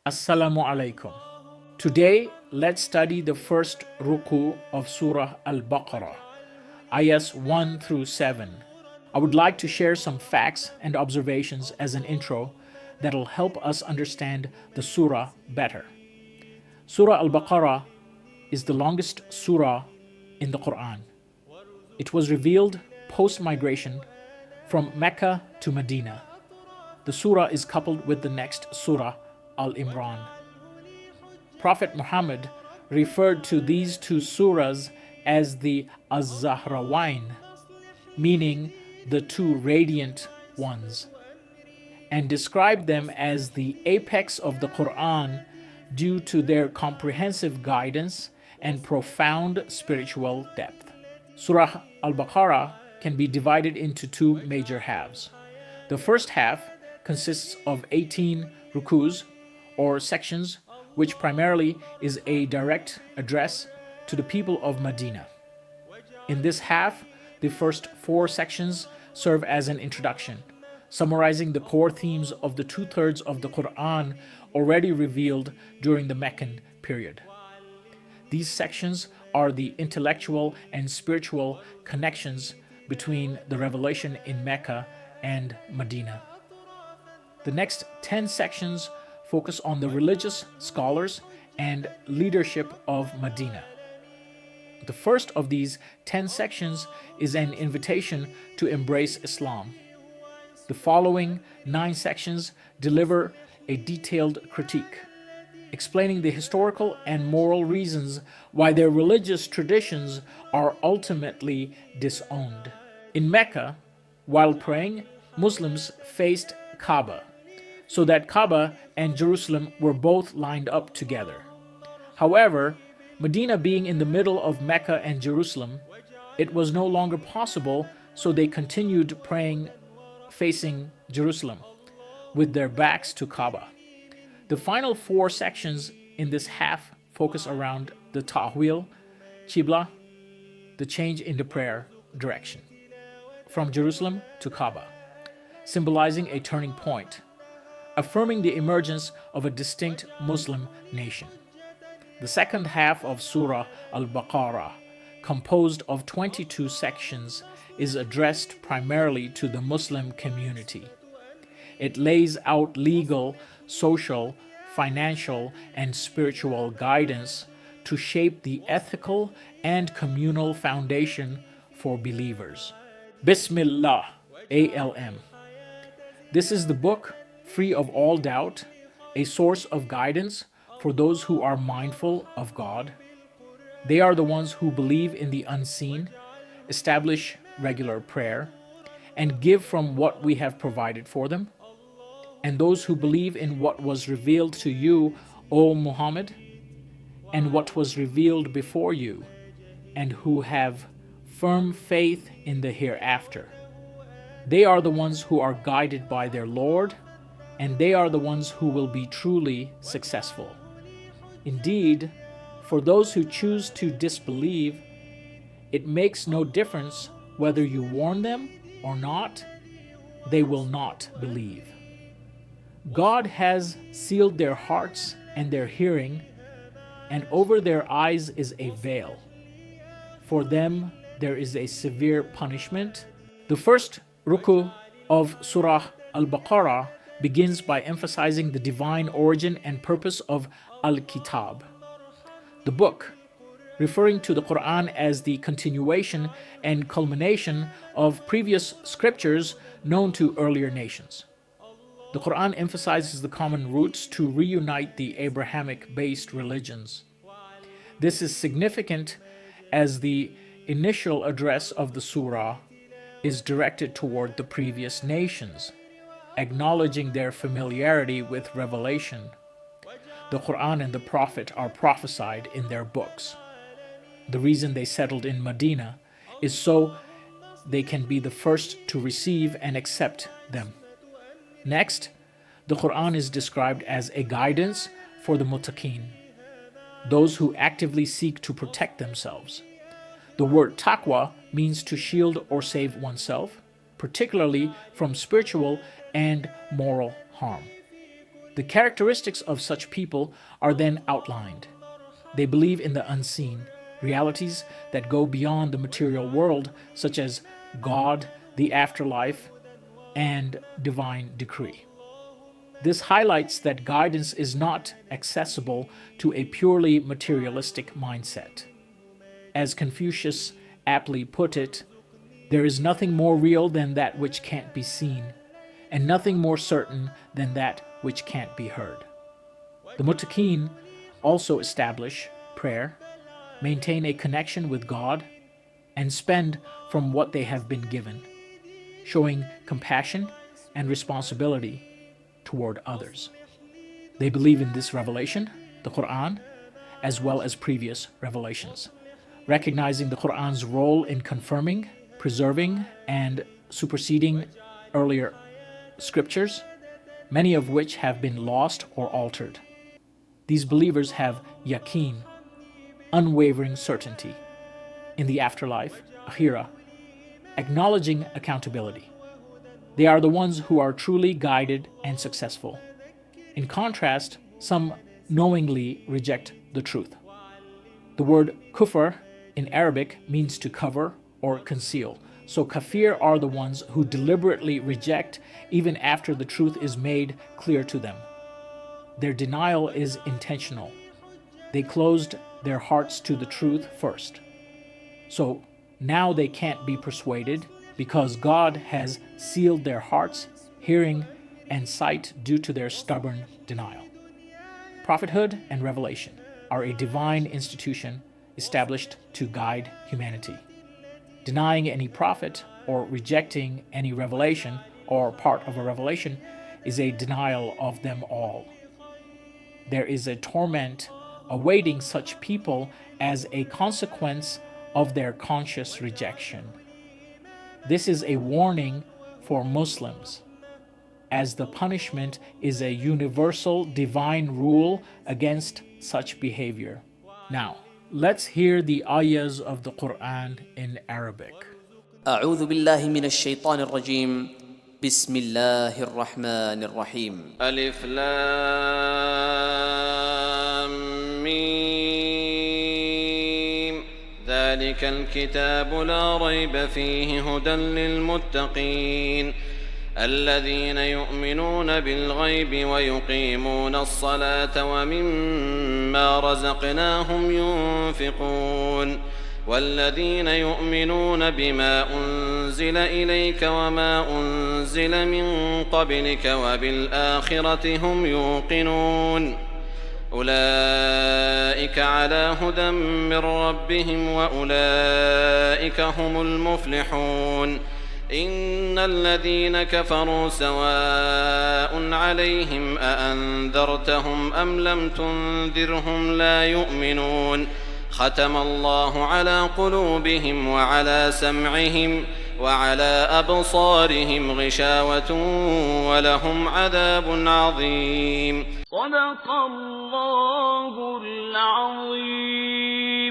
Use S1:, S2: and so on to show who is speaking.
S1: Assalamu alaikum. Today, let's study the first ruku of Surah Al-Baqarah, ayahs 1 through 7. I would like to share some facts and observations as an intro that'll help us understand the surah better. Surah Al-Baqarah is the longest surah in the Quran. It was revealed post-migration from Mecca to Medina. The surah is coupled with the next surah, Al-Imran. Prophet Muhammad referred to these two surahs as the Az-Zahrawain, meaning the two radiant ones, and described them as the apex of the Quran due to their comprehensive guidance and profound spiritual depth. Surah Al-Baqarah can be divided into two major halves. The first half consists of 18 rukus, or sections, which primarily is a direct address to the people of Medina. In this half, the first 4 sections serve as an introduction, summarizing the core themes of the 2/3 of the Quran already revealed during the Meccan period. These sections are the intellectual and spiritual connections between the revelation in Mecca and Medina. The next 10 sections focus on the religious scholars and leadership of Medina. The first of these 10 sections is an invitation to embrace Islam. The following 9 sections deliver a detailed critique, explaining the historical and moral reasons why their religious traditions are ultimately disowned. In Mecca, while praying, Muslims faced Kaaba, so that Kaaba and Jerusalem were both lined up together. However, Medina being in the middle of Mecca and Jerusalem, it was no longer possible, so they continued praying facing Jerusalem, with their backs to Kaaba. The final 4 sections in this half focus around the Tahwil, Qibla, the change in the prayer direction, from Jerusalem to Kaaba, symbolizing a turning point, affirming the emergence of a distinct Muslim nation. The second half of Surah Al-Baqarah, composed of 22 sections, is addressed primarily to the Muslim community. It lays out legal, social, financial, and spiritual guidance to shape the ethical and communal foundation for believers. Bismillah, ALM. This is the book free of all doubt, a source of guidance for those who are mindful of God. They are the ones who believe in the unseen, establish regular prayer, and give from what we have provided for them. And those who believe in what was revealed to you, O Muhammad, and what was revealed before you, and who have firm faith in the hereafter. They are the ones who are guided by their Lord, and they are the ones who will be truly successful. Indeed, for those who choose to disbelieve, it makes no difference whether you warn them or not, they will not believe. God has sealed their hearts and their hearing, and over their eyes is a veil. For them there is a severe punishment. The first ruku of Surah Al-Baqarah begins by emphasizing the divine origin and purpose of Al-Kitab, the book, referring to the Quran as the continuation and culmination of previous scriptures known to earlier nations. The Quran emphasizes the common roots to reunite the Abrahamic-based religions. This is significant as the initial address of the surah is directed toward the previous nations, acknowledging their familiarity with revelation. The Quran and the Prophet are prophesied in their books. The reason they settled in Medina is so they can be the first to receive and accept them. Next, the Quran is described as a guidance for the muttaqin, those who actively seek to protect themselves. The word taqwa means to shield or save oneself, particularly from spiritual and moral harm. The characteristics of such people are then outlined. They believe in the unseen, realities that go beyond the material world, such as God, the afterlife, and divine decree. This highlights that guidance is not accessible to a purely materialistic mindset. As Confucius aptly put it, there is nothing more real than that which can't be seen, and nothing more certain than that which can't be heard. The muttaqin also establish prayer, maintain a connection with God, and spend from what they have been given, showing compassion and responsibility toward others. They believe in this revelation, the Quran, as well as previous revelations, recognizing the Quran's role in confirming, preserving, and superseding earlier scriptures, many of which have been lost or altered. These believers have yaqeen, unwavering certainty, in the afterlife, akhirah, acknowledging accountability. They are the ones who are truly guided and successful. In contrast, some knowingly reject the truth. The word kufr in Arabic means to cover or conceal. So kafir are the ones who deliberately reject even after the truth is made clear to them. Their denial is intentional. They closed their hearts to the truth first. So now they can't be persuaded because God has sealed their hearts, hearing, and sight due to their stubborn denial. Prophethood and revelation are a divine institution established to guide humanity. Denying any prophet or rejecting any revelation or part of a revelation is a denial of them all. There is a torment awaiting such people as a consequence of their conscious rejection. This is a warning for Muslims, as the punishment is a universal divine rule against such behavior. Now, let's hear the ayahs of the Quran in Arabic.
S2: أعوذ بالله من الشيطان الرجيم بسم الله الرحمن الرحيم ألف لام ميم ذلك الكتاب لا ريب فيه هدى للمتقين الذين يؤمنون بالغيب ويقيمون الصلاة ومما رزقناهم ينفقون والذين يؤمنون بما أنزل إليك وما أنزل من قبلك وبالآخرة هم يوقنون أولئك على هدى من ربهم وأولئك هم المفلحون إن الذين كفروا سواء عليهم أأنذرتهم أم لم تنذرهم لا يؤمنون ختم الله على قلوبهم وعلى سمعهم وعلى أبصارهم غشاوة ولهم عذاب عظيم صدق الله العظيم.